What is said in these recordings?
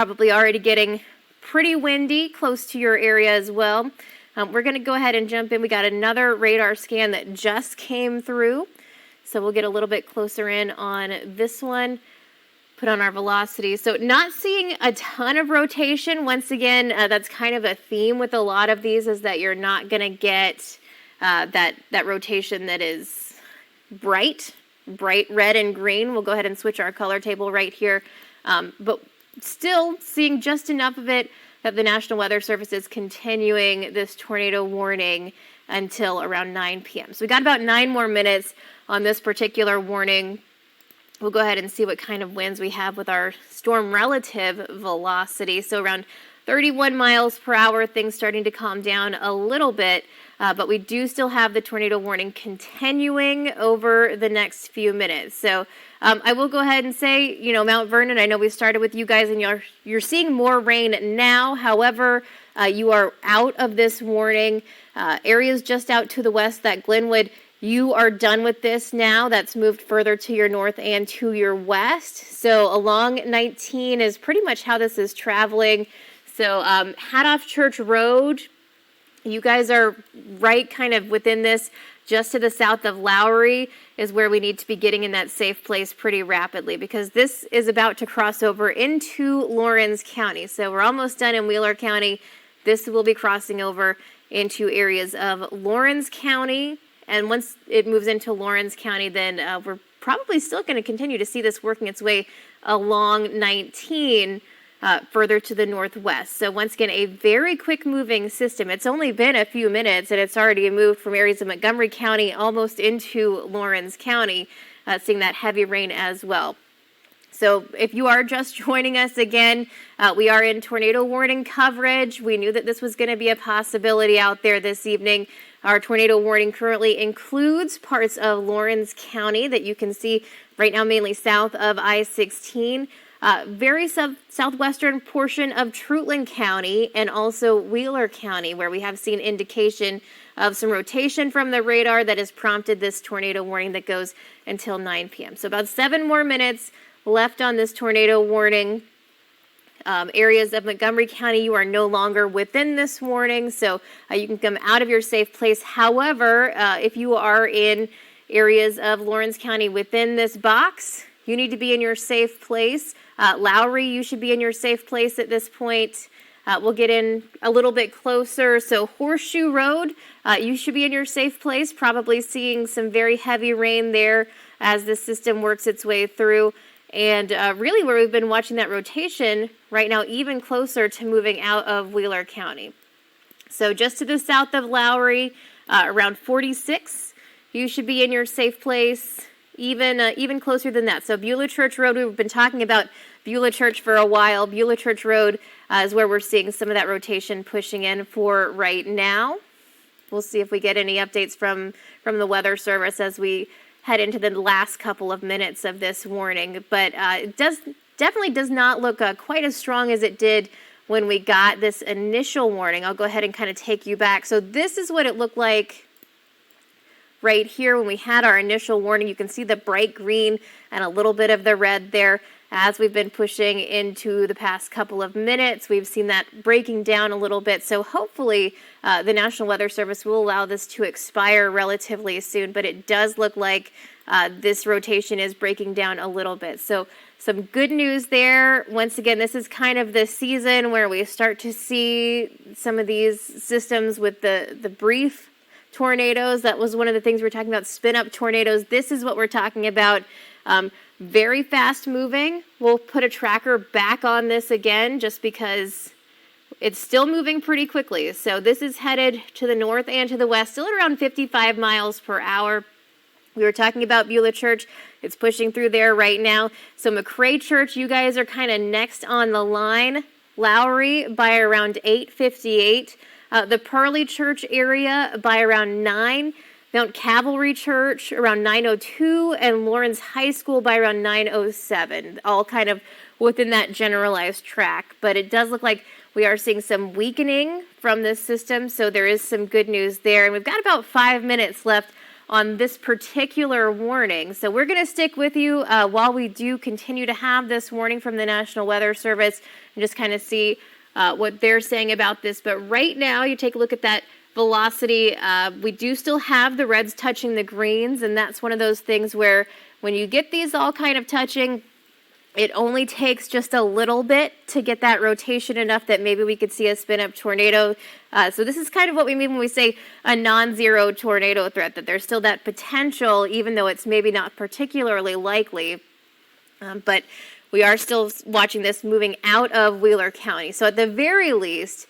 Probably already getting pretty windy close to your area as well. We're going to go ahead and jump in. We got another radar scan that just came through. So we'll get a little bit closer in on this one. Put on our velocity. So not seeing a ton of rotation. Once again, that's kind of a theme with a lot of these, is that you're not going to get that rotation that is bright red and green. We'll go ahead and switch our color table right here. But still seeing just enough of it that the National Weather Service is continuing this tornado warning until around 9 p.m. So we got about 9 more minutes on this particular warning. We'll go ahead and see what kind of winds we have with our storm relative velocity. So around 31 miles per hour, things starting to calm down a little bit, but we do still have the tornado warning continuing over the next few minutes. So I will go ahead and say, Mount Vernon, I know we started with you guys and you're seeing more rain now. However, you are out of this warning. Areas just out to the west, that Glenwood, you are done with this now. That's moved further to your north and to your west. So along 19 is pretty much how this is traveling. So Hadoff Church Road, you guys are right kind of within this. Just to the south of Lowry is where we need to be getting in that safe place pretty rapidly, because this is about to cross over into Lawrence County. So we're almost done in Wheeler County. This will be crossing over into areas of Lawrence County. And once it moves into Lawrence County, then we're probably still going to continue to see this working its way along 19 further to the northwest. So once again, a very quick moving system. It's only been a few minutes and it's already moved from areas of Montgomery County almost into Lawrence County, seeing that heavy rain as well. So if you are just joining us again, we are in tornado warning coverage. We knew that this was going to be a possibility out there this evening. Our tornado warning currently includes parts of Lawrence County that you can see right now, mainly south of I-16, very southwestern portion of Trutland County, and also Wheeler County, where we have seen indication of some rotation from the radar that has prompted this tornado warning that goes until 9 p.m. So about 7 more minutes left on this tornado warning. Areas of Montgomery County, you are no longer within this warning, so you can come out of your safe place. However, if you are in areas of Lawrence County within this box, you need to be in your safe place. Lowry, you should be in your safe place at this point. We'll get in a little bit closer. So Horseshoe Road, you should be in your safe place, probably seeing some very heavy rain there as the system works its way through. And really where we've been watching that rotation right now, even closer to moving out of Wheeler County. So just to the south of Lowry, around 46, you should be in your safe place, even closer than that. So Beulah Church Road, we've been talking about Beulah Church for a while. Beulah Church Road is where we're seeing some of that rotation pushing in for right now. We'll see if we get any updates from the Weather Service as we head into the last couple of minutes of this warning, but it definitely does not look quite as strong as it did when we got this initial warning. I'll go ahead and kind of take you back. So this is what it looked like right here when we had our initial warning. You can see the bright green and a little bit of the red there. As we've been pushing into the past couple of minutes, we've seen that breaking down a little bit. So hopefully the National Weather Service will allow this to expire relatively soon, but it does look like this rotation is breaking down a little bit. So some good news there. Once again, this is kind of the season where we start to see some of these systems with the brief tornadoes. That was one of the things we were talking about, spin-up tornadoes. This is what we're talking about. Very fast moving. We'll put a tracker back on this again just because it's still moving pretty quickly. So this is headed to the north and to the west, still at around 55 miles per hour. We were talking about Beulah Church. It's pushing through there right now. So McRae Church, you guys are kind of next on the line. Lowry by around 8:58. The Pearly Church area by around 9. Mount Cavalry Church around 9:02, and Lawrence High School by around 9:07, all kind of within that generalized track. But it does look like we are seeing some weakening from this system, so there is some good news there. And we've got about 5 minutes left on this particular warning. So we're going to stick with you while we do continue to have this warning from the National Weather Service. and just kind of see what they're saying about this. But right now, you take a look at that velocity. We do still have the reds touching the greens, and that's one of those things where when you get these all kind of touching, it only takes just a little bit to get that rotation enough that maybe we could see a spin-up tornado. So this is kind of what we mean when we say a non-zero tornado threat, that there's still that potential, even though it's maybe not particularly likely. But we are still watching this moving out of Wheeler County. So at the very least,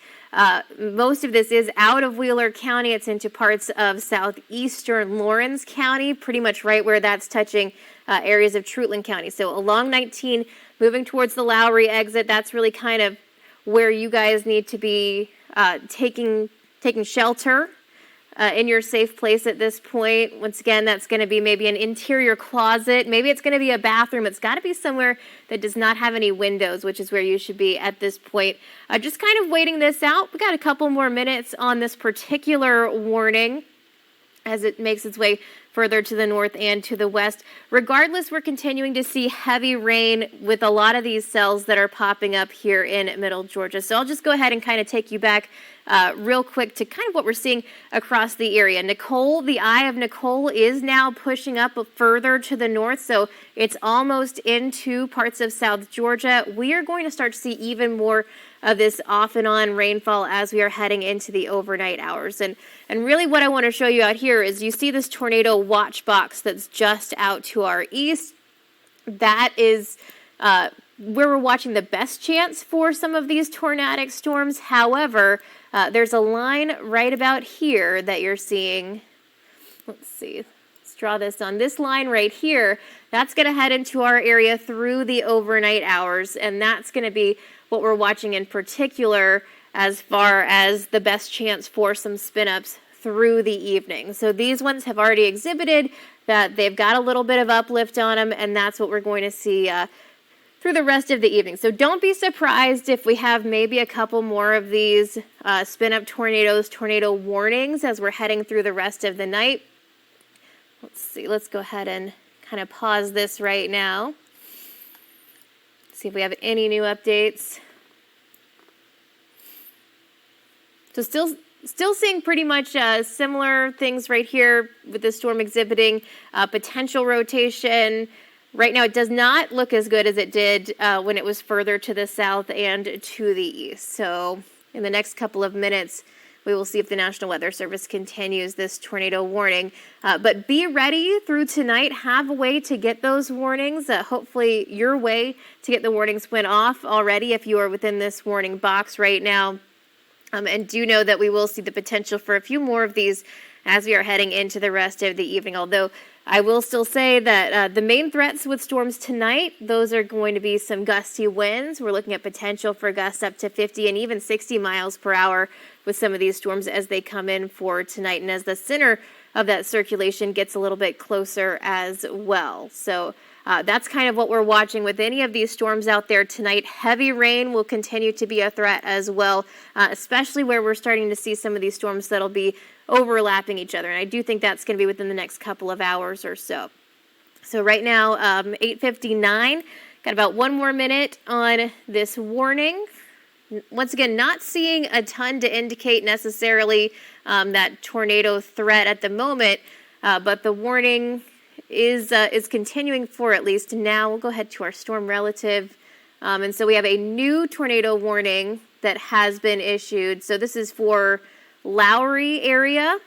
most of this is out of Wheeler County. It's into parts of southeastern Lawrence County, pretty much right where that's touching areas of Treutlen County. So along 19, moving towards the Lowry exit, that's really kind of where you guys need to be taking shelter in your safe place at this point. Once again, that's going to be maybe an interior closet. Maybe it's going to be a bathroom. It's got to be somewhere that does not have any windows, which is where you should be at this point. Just kind of waiting this out. We got a couple more minutes on this particular warning as it makes its way further to the north and to the west. Regardless, we're continuing to see heavy rain with a lot of these cells that are popping up here in Middle Georgia. So I'll just go ahead and kind of take you back real quick to kind of what we're seeing across the area. Nicole, the eye of Nicole is now pushing up further to the north, so it's almost into parts of South Georgia. We are going to start to see even more of this off and on rainfall as we are heading into the overnight hours. And really what I want to show you out here is you see this tornado watch box that's just out to our east. That is where we're watching the best chance for some of these tornadic storms. However, there's a line right about here that you're seeing. Let's see. Let's draw this on. This line right here, that's going to head into our area through the overnight hours, and that's going to be what we're watching in particular as far as the best chance for some spin-ups through the evening. So these ones have already exhibited that they've got a little bit of uplift on them, and that's what we're going to see through the rest of the evening. So don't be surprised if we have maybe a couple more of these spin-up tornadoes, tornado warnings as we're heading through the rest of the night. Let's see. Let's go ahead and kind of pause this right now. See if we have any new updates. So still seeing pretty much similar things right here with the storm exhibiting potential rotation. Right now, it does not look as good as it did when it was further to the south and to the east. So in the next couple of minutes, we will see if the National Weather Service continues this tornado warning. But be ready through tonight. Have a way to get those warnings. Hopefully your way to get the warnings went off already if you are within this warning box right now. And do know that we will see the potential for a few more of these as we are heading into the rest of the evening. Although I will still say that the main threats with storms tonight, those are going to be some gusty winds. We're looking at potential for gusts up to 50 and even 60 miles per hour with some of these storms as they come in for tonight and as the center of that circulation gets a little bit closer as well. So that's kind of what we're watching with any of these storms out there tonight. Heavy rain will continue to be a threat as well, especially where we're starting to see some of these storms that'll be overlapping each other. And I do think that's going to be within the next couple of hours or so. So right now, 8:59, got about one more minute on this warning. Once again, not seeing a ton to indicate necessarily that tornado threat at the moment, but the warning is continuing for at least now. We'll go ahead to our storm relative. And so we have a new tornado warning that has been issued. So this is for Lowry area.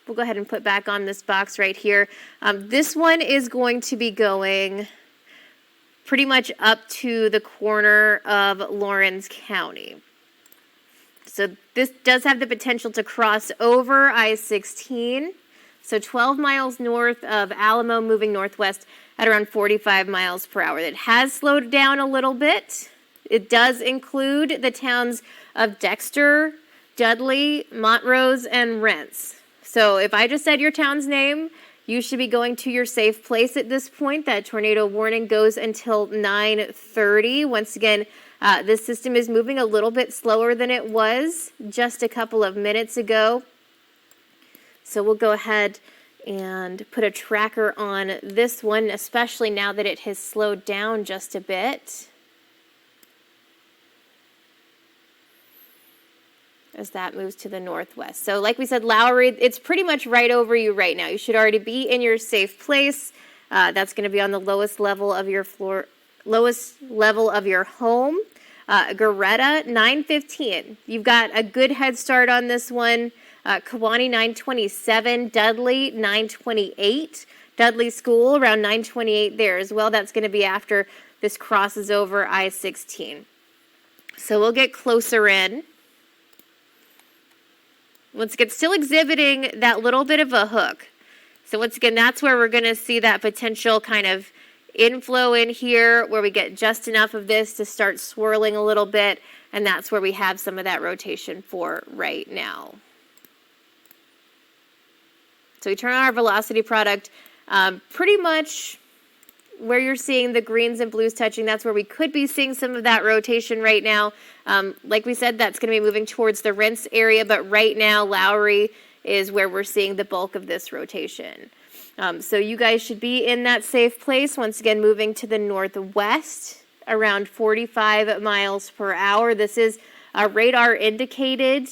We'll go ahead and put back on this box right here. This one is going to be going pretty much up to the corner of Lawrence County. So this does have the potential to cross over I-16. So 12 miles north of Alamo, moving northwest at around 45 miles per hour. It has slowed down a little bit. It does include the towns of Dexter, Dudley, Montrose, and Rents. So if I just said your town's name, you should be going to your safe place at this point. That tornado warning goes until 9:30. Once again, this system is moving a little bit slower than it was just a couple of minutes ago. So we'll go ahead and put a tracker on this one, especially now that it has slowed down just a bit. as that moves to the northwest. So like we said, Lowry, it's pretty much right over you right now. You should already be in your safe place. That's going to be on the lowest level of your home. Garetta, 915. You've got a good head start on this one. Kewanee, 927. Dudley, 928. Dudley School, around 928 there as well. That's going to be after this crosses over I-16. So we'll get closer in. Once again, still exhibiting that little bit of a hook. So once again, that's where we're going to see that potential kind of inflow in here, where we get just enough of this to start swirling a little bit, and that's where we have some of that rotation for right now. So we turn on our velocity product, pretty much where you're seeing the greens and blues touching, that's where we could be seeing some of that rotation right now. Like we said, that's going to be moving towards the rinse area, but right now Lowry is where we're seeing the bulk of this rotation. So you guys should be in that safe place. Once again, moving to the northwest, around 45 miles per hour. This is a radar indicated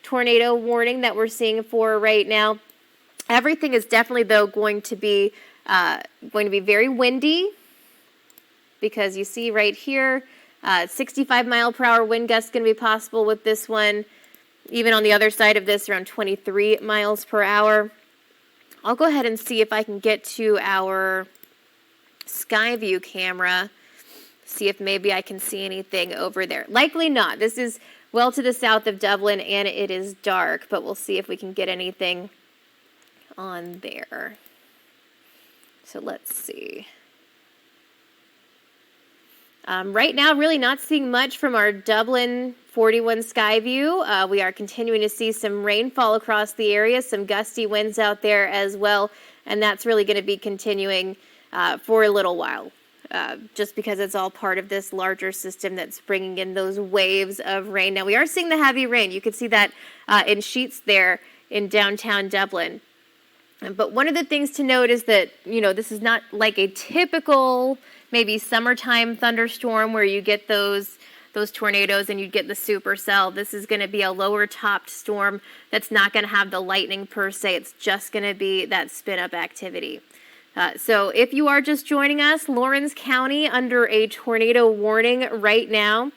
tornado warning that we're seeing for right now. Everything is definitely, though, going to be very windy, because you see right here, 65 mile per hour wind gusts going to be possible with this one. Even on the other side of this, around 23 miles per hour. I'll go ahead and see if I can get to our sky view camera, see if maybe I can see anything over there. Likely not. This is well to the south of Dublin, and it is dark, but we'll see if we can get anything on there. So let's see. Right now, really not seeing much from our Dublin 41 sky view. We are continuing to see some rainfall across the area, some gusty winds out there as well, and that's really going to be continuing for a little while, just because it's all part of this larger system that's bringing in those waves of rain. Now, we are seeing the heavy rain. You can see that in sheets there in downtown Dublin. But one of the things to note is that, this is not like a typical maybe summertime thunderstorm where you get those tornadoes and you get the supercell. This is going to be a lower topped storm that's not going to have the lightning per se. It's just going to be that spin up activity. So if you are just joining us, Lawrence County under a tornado warning right now.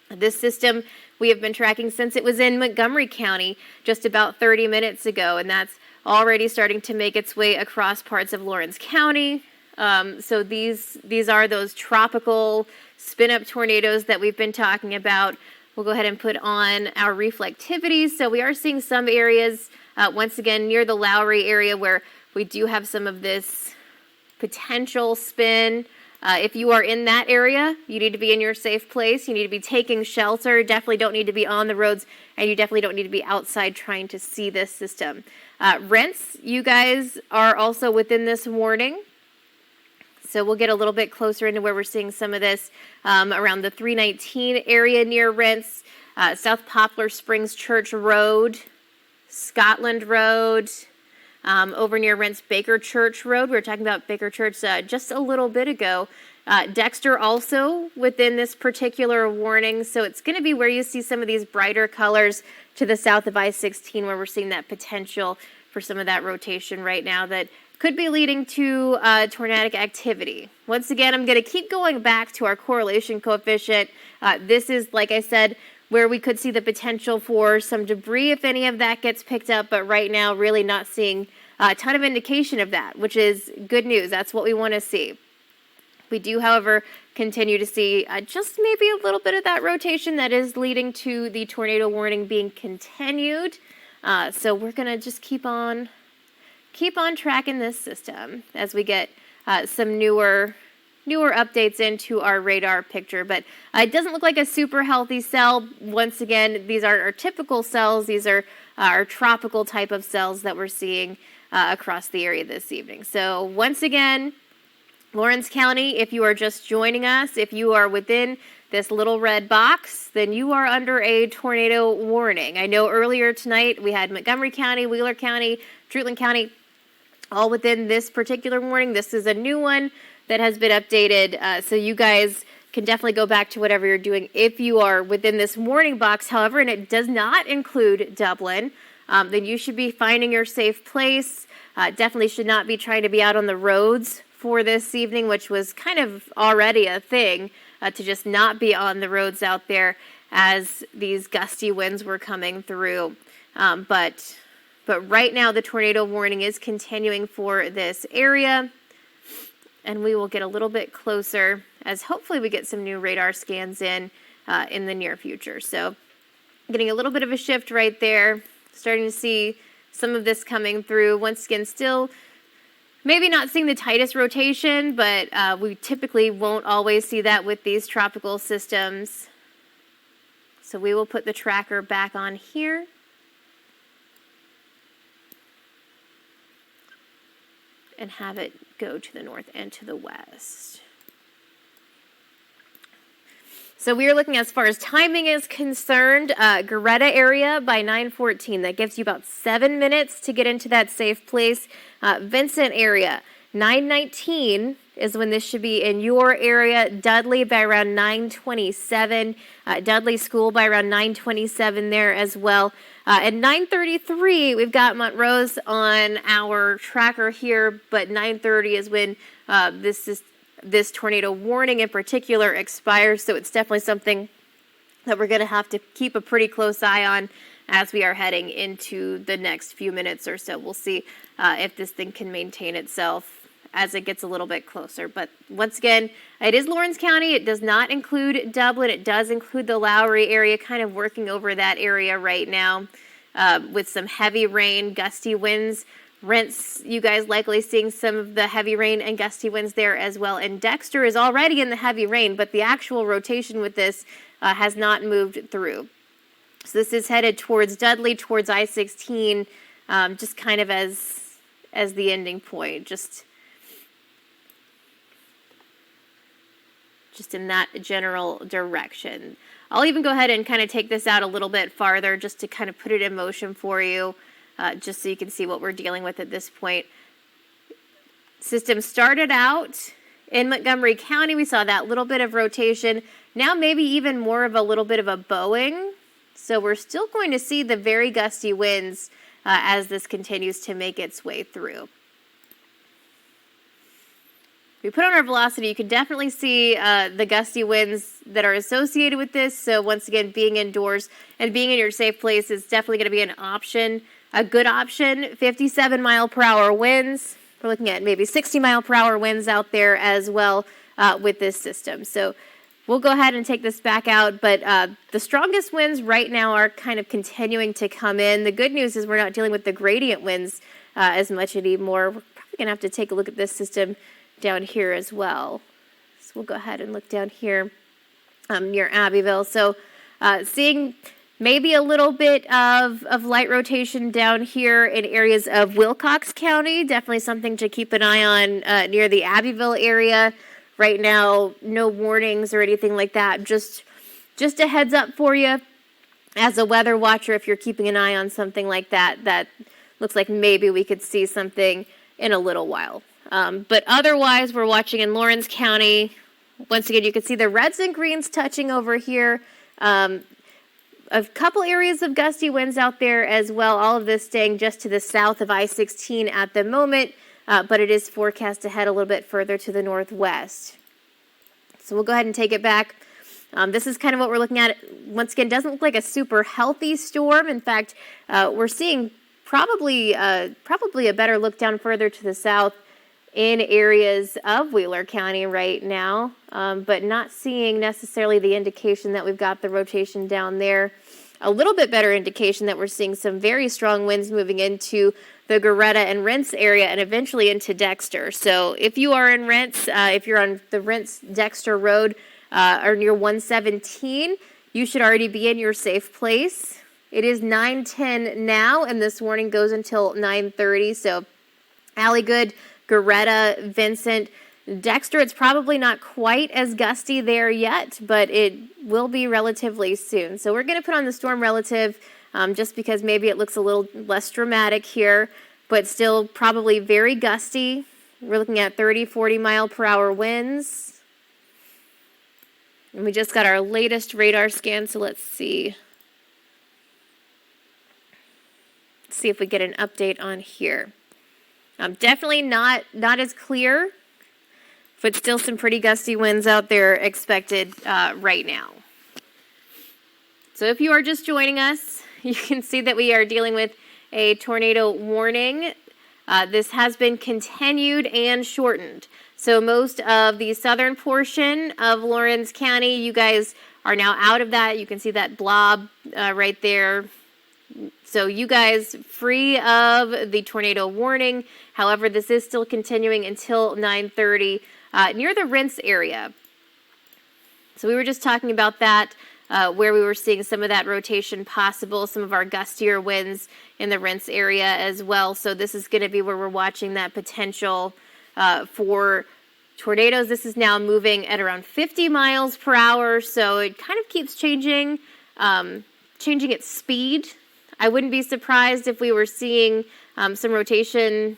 This system we have been tracking since it was in Montgomery County just about 30 minutes ago, and that's already starting to make its way across parts of Lawrence County. So these are those tropical spin-up tornadoes that we've been talking about. We'll go ahead and put on our reflectivity. So we are seeing some areas, once again, near the Lowry area where we do have some of this potential spin. If you are in that area, you need to be in your safe place. You need to be taking shelter. Definitely don't need to be on the roads, and you definitely don't need to be outside trying to see this system. Rents, you guys are also within this warning. So we'll get a little bit closer into where we're seeing some of this around the 319 area near Rents, South Poplar Springs Church Road, Scotland Road, over near Rents Baker Church Road. We were talking about Baker Church just a little bit ago. Dexter also within this particular warning. So it's going to be where you see some of these brighter colors to the south of I-16, where we're seeing that potential for some of that rotation right now that could be leading to tornadic activity. Once again, I'm going to keep going back to our correlation coefficient. This is, like I said, where we could see the potential for some debris if any of that gets picked up, but right now really not seeing a ton of indication of that, which is good news. That's what we want to see. We do, however, continue to see just maybe a little bit of that rotation that is leading to the tornado warning being continued. So we're going to just keep on tracking this system as we get some newer updates into our radar picture. But it doesn't look like a super healthy cell. Once again, these aren't our typical cells. These are our tropical type of cells that we're seeing across the area this evening. So once again, Lawrence County, if you are just joining us, if you are within this little red box, then you are under a tornado warning. I know earlier tonight we had Montgomery County, Wheeler County, Treatland County, all within this particular warning. This is a new one that has been updated, so you guys can definitely go back to whatever you're doing if you are within this warning box. However, and it does not include Dublin, then you should be finding your safe place. Definitely should not be trying to be out on the roads for this evening, which was kind of already a thing, to just not be on the roads out there as these gusty winds were coming through. But right now the tornado warning is continuing for this area, and we will get a little bit closer as hopefully we get some new radar scans in the near future. So getting a little bit of a shift right there, starting to see some of this coming through. Once again, still maybe not seeing the tightest rotation, but we typically won't always see that with these tropical systems. So we will put the tracker back on here. And have it go to the north and to the west. So we are looking as far as timing is concerned, Greta area by 9:14. That gives you about 7 minutes to get into that safe place. Vincent area, 9:19 is when this should be in your area. Dudley by around 9:27. Dudley School by around 9:27 there as well. At 9:33, we've got Montrose on our tracker here, but 9:30 is when this tornado warning in particular expires. So it's definitely something that we're going to have to keep a pretty close eye on as we are heading into the next few minutes or so. We'll see if this thing can maintain itself as it gets a little bit closer. But once again, it is Lawrence County. It does not include Dublin. It does include the Lowry area, kind of working over that area right now with some heavy rain, gusty winds. Rents, you guys likely seeing some of the heavy rain and gusty winds there as well. And Dexter is already in the heavy rain, but the actual rotation with this has not moved through. So this is headed towards Dudley, towards I-16, just kind of as the ending point, just in that general direction. I'll even go ahead and kind of take this out a little bit farther just to kind of put it in motion for you, just so you can see what we're dealing with at this point. System started out in Montgomery County. We saw that little bit of rotation. Now maybe even more of a little bit of a bowing. So we're still going to see the very gusty winds as this continues to make its way through. We put on our velocity, you can definitely see the gusty winds that are associated with this. So once again, being indoors and being in your safe place is definitely going to be an option, a good option. 57 mile per hour winds. We're looking at maybe 60 mile per hour winds out there as well with this system. So we'll go ahead and take this back out. But the strongest winds right now are kind of continuing to come in. The good news is we're not dealing with the gradient winds as much anymore. We're probably going to have to take a look at this system down here as well. So we'll go ahead and look down here near Abbeville. So seeing maybe a little bit of light rotation down here in areas of Wilcox County. Definitely something to keep an eye on near the Abbeville area. Right now, no warnings or anything like that. Just a heads up for you as a weather watcher if you're keeping an eye on something like that. That looks like maybe we could see something in a little while. But otherwise, we're watching in Lawrence County. Once again, you can see the reds and greens touching over here. A couple areas of gusty winds out there as well. All of this staying just to the south of I-16 at the moment, but it is forecast to head a little bit further to the northwest. So we'll go ahead and take it back. This is kind of what we're looking at. Once again, doesn't look like a super healthy storm. In fact, we're seeing probably a better look down further to the south in areas of Wheeler County right now, but not seeing necessarily the indication that we've got the rotation down there. A little bit better indication that we're seeing some very strong winds moving into the Greta and Rents area and eventually into Dexter. So if you are in Rents, if you're on the Rents-Dexter Road or near 117, you should already be in your safe place. It is 9:10 now, and this warning goes until 9:30, so Alligood, Greta, Vincent, Dexter, it's probably not quite as gusty there yet, but it will be relatively soon. So we're going to put on the storm relative just because maybe it looks a little less dramatic here, but still probably very gusty. We're looking at 30, 40 mile per hour winds. And we just got our latest radar scan, so let's see. Let's see if we get an update on here. Definitely not as clear, but still some pretty gusty winds out there expected right now. So if you are just joining us, you can see that we are dealing with a tornado warning. This has been continued and shortened. So most of the southern portion of Lawrence County, you guys are now out of that. You can see that blob right there. So you guys free of the tornado warning. However, this is still continuing until 9:30 near the Rents area. So we were just talking about that, where we were seeing some of that rotation possible, some of our gustier winds in the Rents area as well. So this is going to be where we're watching that potential for tornadoes. This is now moving at around 50 miles per hour, so it kind of keeps changing its speed. I wouldn't be surprised if we were seeing some rotation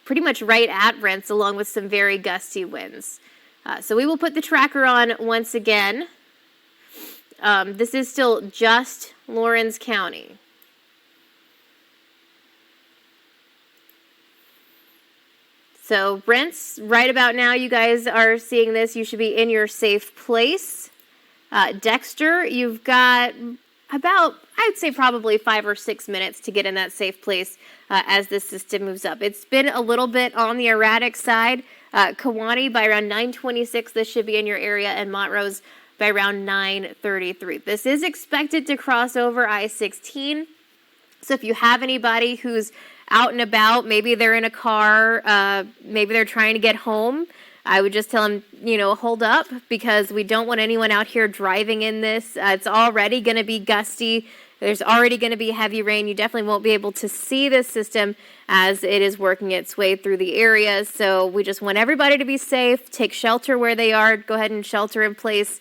pretty much right at Rents, along with some very gusty winds. So we will put the tracker on once again. This is still just Lawrence County. So Rents, right about now, you guys are seeing this. You should be in your safe place. Dexter, you've got about, I'd say probably 5 or 6 minutes to get in that safe place as this system moves up. It's been a little bit on the erratic side. Kewaunee by around 9:26, this should be in your area, and Montrose by around 9:33. This is expected to cross over I-16. So if you have anybody who's out and about, maybe they're in a car, maybe they're trying to get home, I would just tell them, hold up, because we don't want anyone out here driving in this. It's already going to be gusty. There's already going to be heavy rain. You definitely won't be able to see this system as it is working its way through the area. So we just want everybody to be safe, take shelter where they are, go ahead and shelter in place.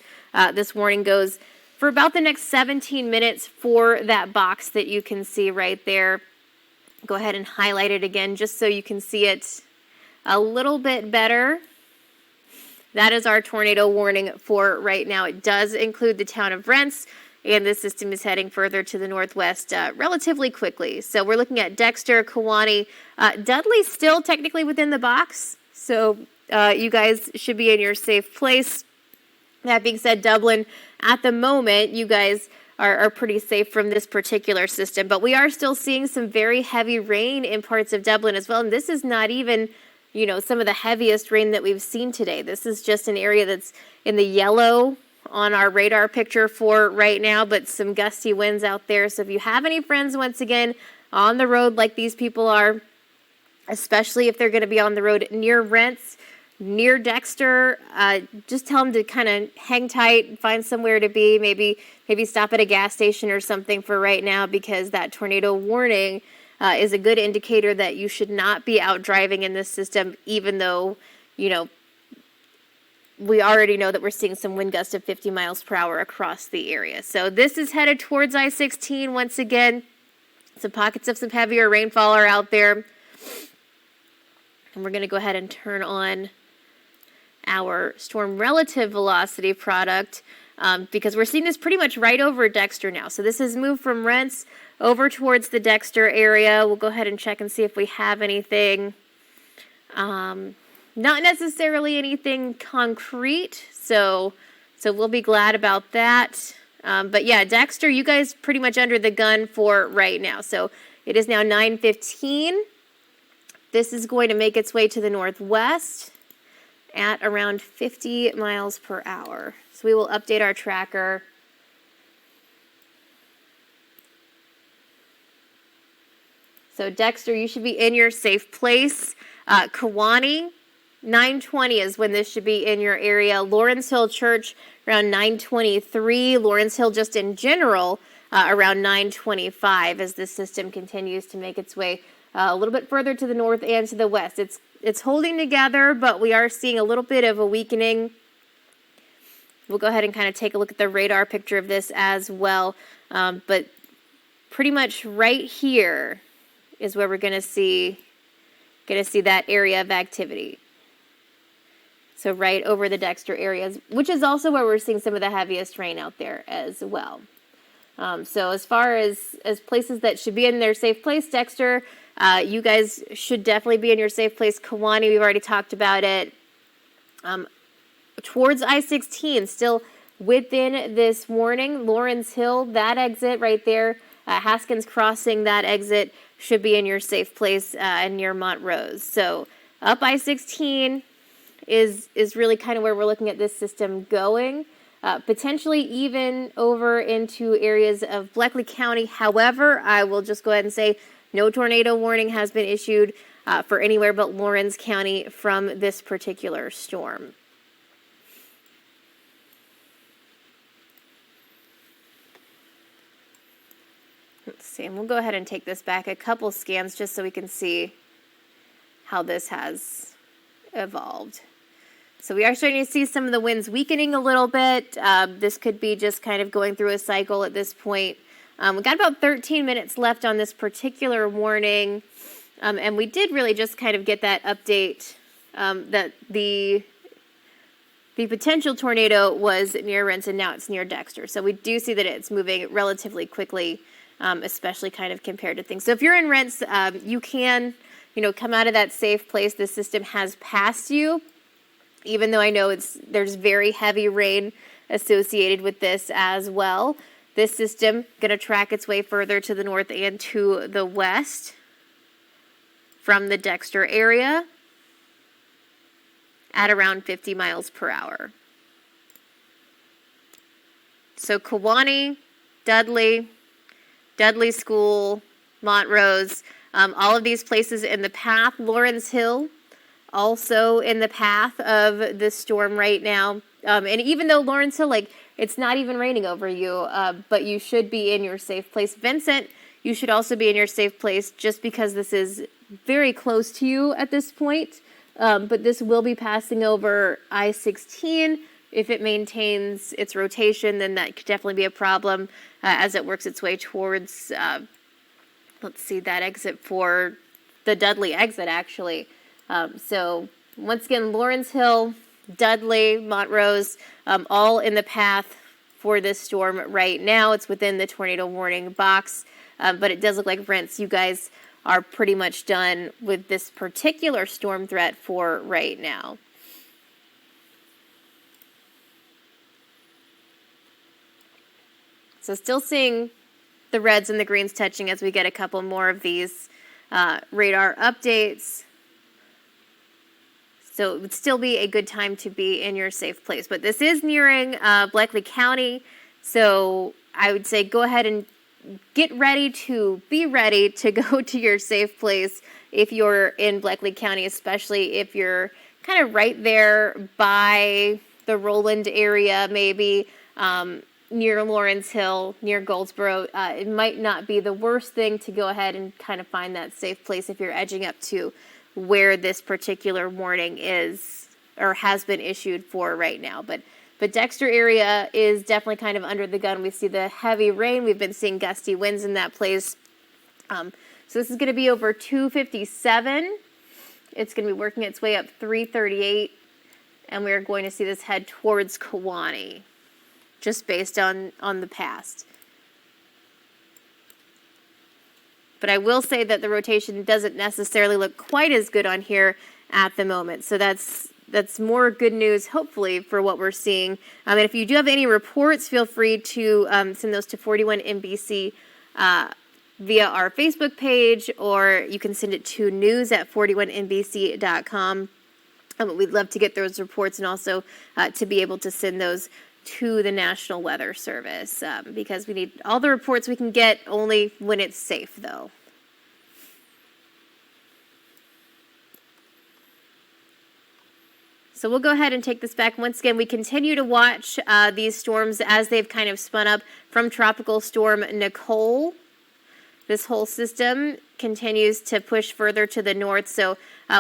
This warning goes for about the next 17 minutes for that box that you can see right there. Go ahead and highlight it again just so you can see it a little bit better. That is our tornado warning for right now. It does include the town of Rents, and this system is heading further to the northwest relatively quickly. So we're looking at Dexter, Kewaunee. Dudley's still technically within the box, so you guys should be in your safe place. That being said, Dublin, at the moment, you guys are pretty safe from this particular system, but we are still seeing some very heavy rain in parts of Dublin as well, and this is not even some of the heaviest rain that we've seen today. This is just an area that's in the yellow on our radar picture for right now, but some gusty winds out there. So if you have any friends, once again, on the road like these people are, especially if they're going to be on the road near Rents, near Dexter, just tell them to kind of hang tight, find somewhere to be, maybe stop at a gas station or something for right now, because that tornado warning is a good indicator that you should not be out driving in this system, even though, we already know that we're seeing some wind gusts of 50 miles per hour across the area. So this is headed towards I-16 once again. Some pockets of some heavier rainfall are out there. And we're going to go ahead and turn on our storm relative velocity product because we're seeing this pretty much right over Dexter now. So this has moved from Rents over towards the Dexter area. We'll go ahead and check and see if we have anything. Not necessarily anything concrete, so we'll be glad about that. But yeah, Dexter, you guys pretty much under the gun for right now. So it is now 9:15. This is going to make its way to the northwest at around 50 miles per hour. So we will update our tracker. So Dexter, you should be in your safe place. Kewaunee, 9:20 is when this should be in your area. Lawrence Hill Church, around 9:23. Lawrence Hill, just in general, around 9:25 as this system continues to make its way a little bit further to the north and to the west. It's holding together, but we are seeing a little bit of a weakening. We'll go ahead and kind of take a look at the radar picture of this as well. But pretty much right here is where we're going to see that area of activity. So right over the Dexter areas, which is also where we're seeing some of the heaviest rain out there as well. So as far as places that should be in their safe place, Dexter, you guys should definitely be in your safe place. Kewanee, we've already talked about it. Towards I-16, still within this warning. Lawrence Hill, that exit right there, Haskins Crossing, that exit should be in your safe place near Montrose. So up I-16 is really kind of where we're looking at this system going. Potentially even over into areas of Bleckley County. However, I will just go ahead and say no tornado warning has been issued for anywhere but Lawrence County from this particular storm. Let's see, and we'll go ahead and take this back a couple scans just so we can see how this has evolved. So we are starting to see some of the winds weakening a little bit. This could be just kind of going through a cycle at this point. We've got about 13 minutes left on this particular warning. And we did really just kind of get that update that the potential tornado was near Renton, now it's near Dexter. So we do see that it's moving relatively quickly, especially kind of compared to things. So if you're in Rents, you can, come out of that safe place. The system has passed you, even though I know there's very heavy rain associated with this as well. This system going to track its way further to the north and to the west from the Dexter area at around 50 miles per hour. So Kewanee, Dudley School, Montrose, all of these places in the path. Lawrence Hill, also in the path of this storm right now. And even though Lawrence Hill, it's not even raining over you, but you should be in your safe place. Vincent, you should also be in your safe place just because this is very close to you at this point. But this will be passing over I-16. If it maintains its rotation, then that could definitely be a problem as it works its way towards, let's see, that exit for the Dudley exit, actually. So once again, Lawrence Hill, Dudley, Montrose, all in the path for this storm right now. It's within the tornado warning box, but it does look like Rents, you guys are pretty much done with this particular storm threat for right now. So still seeing the reds and the greens touching as we get a couple more of these radar updates. So it would still be a good time to be in your safe place. But this is nearing Bleckley County, so I would say go ahead and be ready to go to your safe place if you're in Bleckley County, especially if you're kind of right there by the Roland area, maybe near Lawrence Hill, near Goldsboro. It might not be the worst thing to go ahead and kind of find that safe place if you're edging up to where this particular warning is or has been issued for right now. But Dexter area is definitely kind of under the gun. We see the heavy rain. We've been seeing gusty winds in that place. So this is going to be over 257. It's going to be working its way up 338. And we're going to see this head towards Kewanee, just based on the past. But I will say that the rotation doesn't necessarily look quite as good on here at the moment. So that's more good news, hopefully, for what we're seeing. And if you do have any reports, feel free to send those to 41 NBC via our Facebook page, or you can send it to news@41nbc.com. We'd love to get those reports and also to be able to send those to the National Weather Service because we need all the reports we can get, only when it's safe, though. So we'll go ahead and take this back. Once again, we continue to watch these storms as they've kind of spun up from Tropical Storm Nicole. This whole system continues to push further to the north. So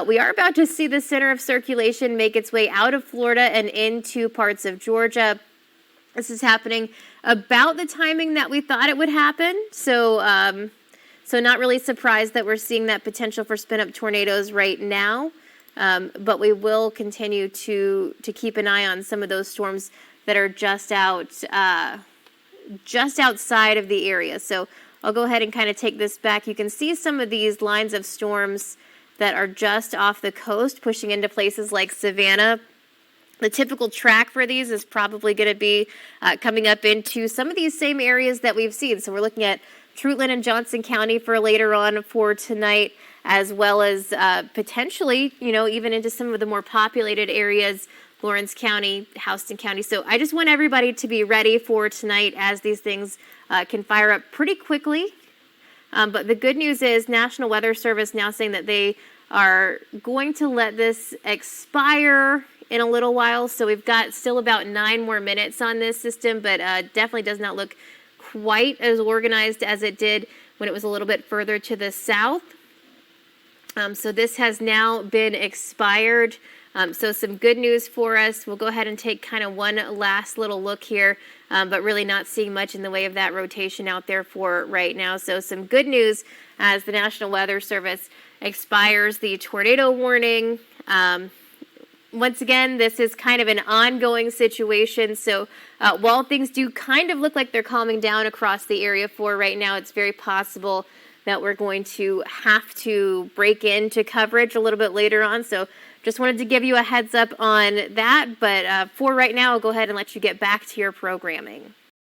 we are about to see the center of circulation make its way out of Florida and into parts of Georgia. This is happening about the timing that we thought it would happen. So not really surprised that we're seeing that potential for spin-up tornadoes right now. but we will continue to keep an eye on some of those storms that are just outside of the area. So I'll go ahead and kind of take this back. You can see some of these lines of storms that are just off the coast, pushing into places like Savannah. The typical track for these is probably going to be coming up into some of these same areas that we've seen. So we're looking at Treutlen and Johnson County for later on for tonight, as well as potentially, even into some of the more populated areas, Lawrence County, Houston County. So I just want everybody to be ready for tonight, as these things can fire up pretty quickly. But the good news is National Weather Service now saying that they are going to let this expire in a little while. So we've got still about 9 more minutes on this system, but definitely does not look quite as organized as it did when it was a little bit further to the south. So this has now been expired. So some good news for us. We'll go ahead and take kind of one last little look here, but really not seeing much in the way of that rotation out there for right now. So some good news as the National Weather Service expires the tornado warning. Once again, this is kind of an ongoing situation. So while things do kind of look like they're calming down across the area for right now, it's very possible that we're going to have to break into coverage a little bit later on. So just wanted to give you a heads up on that. But for right now, I'll go ahead and let you get back to your programming.